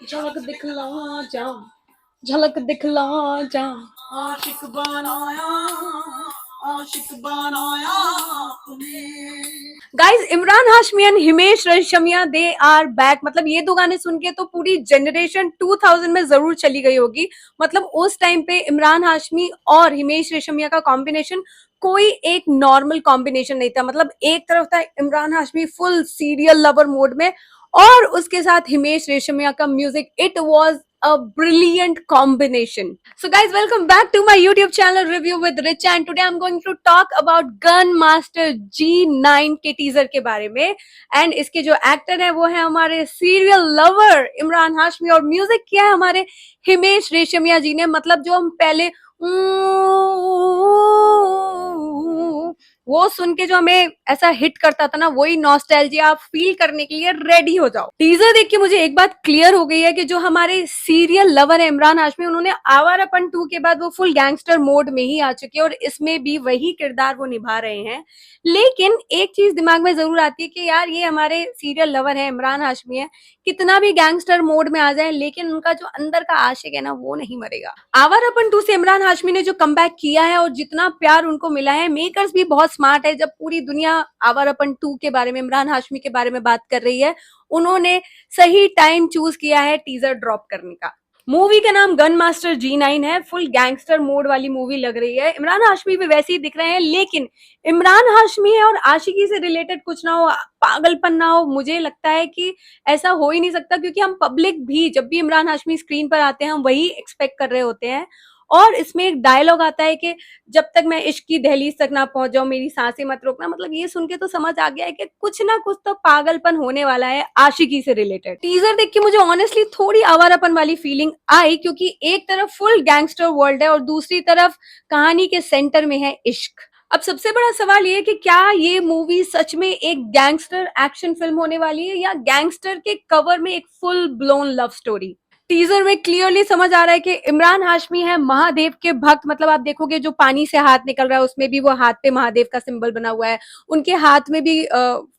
झलक दिखला जा, झलक दिखला जा, आशिक Banaya, Aashiq Banaya guys. Imran Hashmi and Himesh Reshammiya they are back. मतलब ये दो गाने सुन के तो पूरी जनरेशन 2000 में जरूर चली गई होगी। मतलब उस टाइम पे इमरान हाशमी और हिमेश रेशमिया का कॉम्बिनेशन कोई एक नॉर्मल कॉम्बिनेशन नहीं था। मतलब एक तरफ था Imran Hashmi full serial lover mode में, और उसके साथ हिमेश रेशमिया का music. It was a brilliant combination. So guys, welcome back to my YouTube channel Review with Richa, and today I'm going to talk about Gun Master G9 के teaser के बारे में। And इसके जो एक्टर है वो है हमारे सीरियल लवर इमरान हाशमी, और म्यूजिक किया है हमारे हिमेश रेशमिया जी ने। मतलब जो हम पहले वो सुन के जो हमें ऐसा हिट करता था ना, वही नॉस्टैल्जिया आप फील करने के लिए रेडी हो जाओ। टीजर देख के मुझे एक बात क्लियर हो गई है कि जो हमारे सीरियल लवर है इमरान हाशमी, उन्होंने आवारापन 2 के बाद वो फुल गैंगस्टर मोड में ही आ चुके हैं, और इसमें भी वही किरदार वो निभा रहे हैं। लेकिन एक चीज दिमाग में जरूर आती है कि यार ये हमारे सीरियल लवर है, इमरान हाशमी है, कितना भी गैंगस्टर मोड में आ जाए लेकिन उनका जो अंदर का आशिक है ना, वो नहीं मरेगा। आवारापन 2 से इमरान हाशमी ने जो कमबैक किया है और जितना प्यार उनको मिला है, मेकर्स भी बहुत स्मार्ट है। जब पूरी दुनिया आवारापन 2 के बारे में, इमरान हाशमी के बारे में बात कर रही है, उन्होंने सही टाइम चूज किया है टीजर ड्रॉप करने का। मूवी का नाम गन मास्टर G9 है। फुल गैंगस्टर मोड वाली मूवी लग रही है। इमरान हाशमी भी वैसे ही दिख रहे हैं, लेकिन इमरान हाशमी है और आशिकी से रिलेटेड कुछ ना हो, पागलपन ना हो, मुझे लगता है कि ऐसा हो ही नहीं सकता। क्योंकि हम पब्लिक भी जब भी इमरान हाशमी स्क्रीन पर आते हैं, हम वही एक्सपेक्ट कर रहे होते हैं। और इसमें एक डायलॉग आता है कि जब तक मैं इश्क की दहलीज तक ना पहुंच जाऊं, मेरी सांसें मत रोकना। मतलब ये सुन के तो समझ आ गया है कि कुछ ना कुछ तो पागलपन होने वाला है आशिकी से रिलेटेड। टीजर देख के मुझे ऑनेस्टली थोड़ी आवारापन वाली फीलिंग आई, क्योंकि एक तरफ फुल गैंगस्टर वर्ल्ड है और दूसरी तरफ कहानी के सेंटर में है इश्क। अब सबसे बड़ा सवाल ये है कि क्या ये मूवी सच में एक गैंगस्टर एक्शन फिल्म होने वाली है, या गैंगस्टर के कवर में एक full blown love story. Teaser में क्लियरली समझ आ रहा है कि इमरान हाशमी है महादेव के भक्त। मतलब आप देखोगे जो पानी से हाथ निकल रहा है, उसमें भी वो हाथ पे महादेव का सिंबल बना हुआ है। उनके हाथ में भी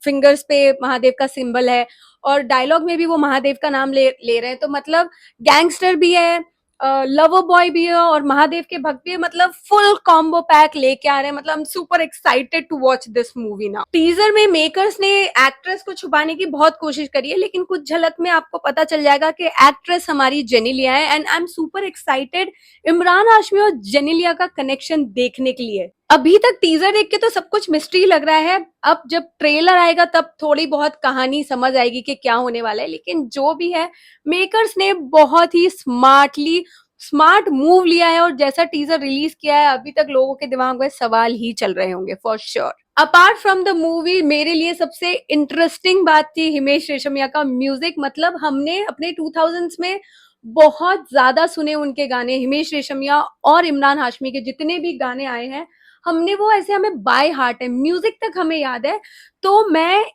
फिंगर्स पे महादेव का सिंबल है, और डायलॉग में भी वो महादेव का नाम ले रहे हैं। तो मतलब गैंगस्टर भी है, लवर बॉय भी है, और महादेव के भक्त भी है। मतलब फुल कॉम्बो पैक लेके आ रहे हैं। मतलब I am super excited to watch this movie now. Teaser में मेकर्स ने एक्ट्रेस को छुपाने की बहुत कोशिश करी है, लेकिन कुछ झलक में आपको पता चल जाएगा कि एक्ट्रेस हमारी जेनेलिया है। And I am super excited Imran Hashmi और जेनेलिया का कनेक्शन देखने के लिए। अभी तक टीजर देख के तो सब कुछ मिस्ट्री लग रहा है। अब जब ट्रेलर आएगा तब थोड़ी बहुत कहानी समझ आएगी कि क्या होने वाला है। लेकिन जो भी है, मेकर्स ने बहुत ही स्मार्ट मूव लिया है, और जैसा टीजर रिलीज किया है, अभी तक लोगों के दिमाग में सवाल ही चल रहे होंगे for sure. Apart from the movie, मेरे लिए सबसे इंटरेस्टिंग बात थी हिमेश रेशमिया का म्यूजिक। मतलब हमने अपने 2000s में बहुत ज्यादा सुने उनके गाने। हिमेश रेशमिया और इमरान हाशमी के जितने भी गाने आए हैं, हमने वो ऐसे, हमें बाय हार्ट है, म्यूजिक तक हमें याद है। तो मैं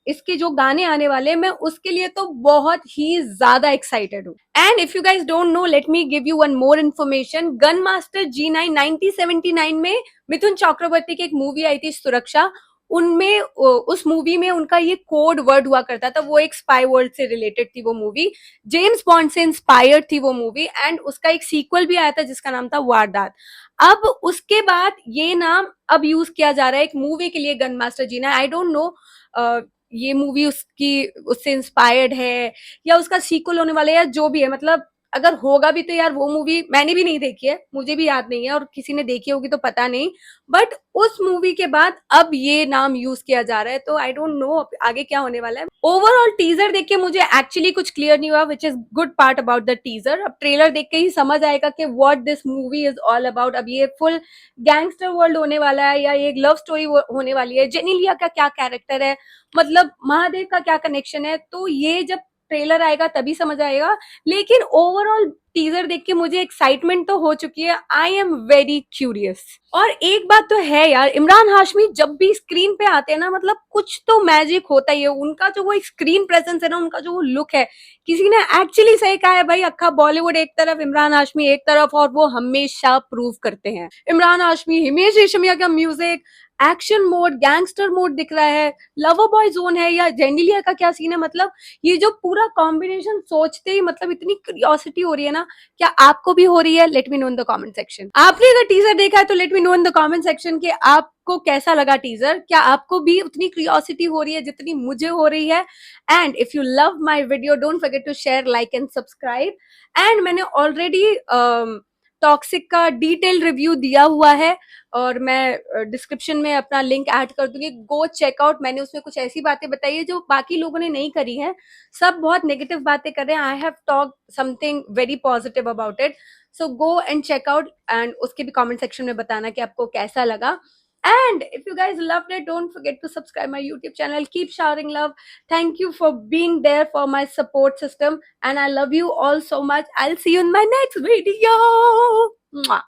इसके जो गाने आने वाले हैं, मैं उसके लिए तो बहुत ही ज्यादा एक्साइटेड हूँ। And if you guys don't know, let me give you one more information. Gun master G9 1979 में मिथुन चक्रवर्ती की एक मूवी आई थी सुरक्षा। उनमें उस मूवी में उनका ये कोड वर्ड हुआ करता था। वो एक स्पाई वर्ल्ड से रिलेटेड थी वो मूवी। जेम्स बॉन्ड से इंस्पायर्ड थी वो मूवी। एंड उसका एक सीक्वल भी आया था जिसका नाम था वारदात। अब उसके बाद ये नाम अब यूज किया जा रहा है एक मूवी के लिए, gun master G9। I don't know ये मूवी उससे इंस्पायर्ड है या उसका सीक्वल होने वाला है, या जो भी है। मतलब अगर होगा भी तो यार, वो मूवी मैंने भी नहीं देखी है, मुझे भी याद नहीं है, और किसी ने देखी होगी तो पता नहीं। बट उस मूवी के बाद अब ये नाम यूज किया जा रहा है, तो आई डोंट नो आगे क्या होने वाला है। ओवरऑल टीजर देख के मुझे एक्चुअली कुछ क्लियर नहीं हुआ, which is good part about the teaser. अब ट्रेलर देख के ही समझ आएगा कि what this movie is all about. अब ये फुल गैंगस्टर वर्ल्ड होने वाला है, या एक लव स्टोरी होने वाली है, जेनेलिया का क्या कैरेक्टर है, मतलब महादेव का क्या कनेक्शन है, तो ये जब ट्रेलर आएगा तभी समझ आएगा। लेकिन ओवरऑल टीजर देख के मुझे एक्साइटमेंट तो हो चुकी है। I am very curious. और एक बात तो है यार, इमरान हाशमी जब भी स्क्रीन पे आते हैं ना, मतलब कुछ तो मैजिक होता ही है। उनका जो वो स्क्रीन प्रेजेंस है ना, उनका जो वो लुक है, किसी ने एक्चुअली सही कहा है भाई, अक्खा बॉलीवुड एक तरफ, इमरान हाशमी एक तरफ, और वो हमेशा प्रूव करते हैं। इमरान हाशमी, हिमेश रेशमिया का music, action mode, gangster mode दिख रहा है, लवर बॉय जोन है, या जेंडिलिया का क्या सीन है। मतलब ये जो पूरा कॉम्बिनेशन सोचते ही मतलब इतनी क्यूरियोसिटी हो रही है ना। क्या आपको भी हो रही है? Let me know in the comment section. आपने अगर टीजर देखा है तो let me know in the comment section कि आपको कैसा लगा टीजर। क्या आपको भी उतनी क्यूरियोसिटी हो रही है जितनी मुझे हो रही है? And if you love my video don't forget to share, like and subscribe. And मैंने ऑलरेडी टॉक्सिक का डिटेल रिव्यू दिया हुआ है और मैं डिस्क्रिप्शन में अपना लिंक ऐड कर दूंगी, गो चेकआउट। मैंने उसमें कुछ ऐसी बातें बताई है जो बाकी लोगों ने नहीं करी है, सब बहुत नेगेटिव बातें कर रहे हैं। I have talk something very positive about it, so go and check out and उसके भी कमेंट सेक्शन में बताना कि आपको कैसा लगा। And if you guys loved it, don't forget to subscribe my YouTube channel. Keep showering love. Thank you for being there for my support system. And I love you all so much. I'll see you in my next video. Mwah.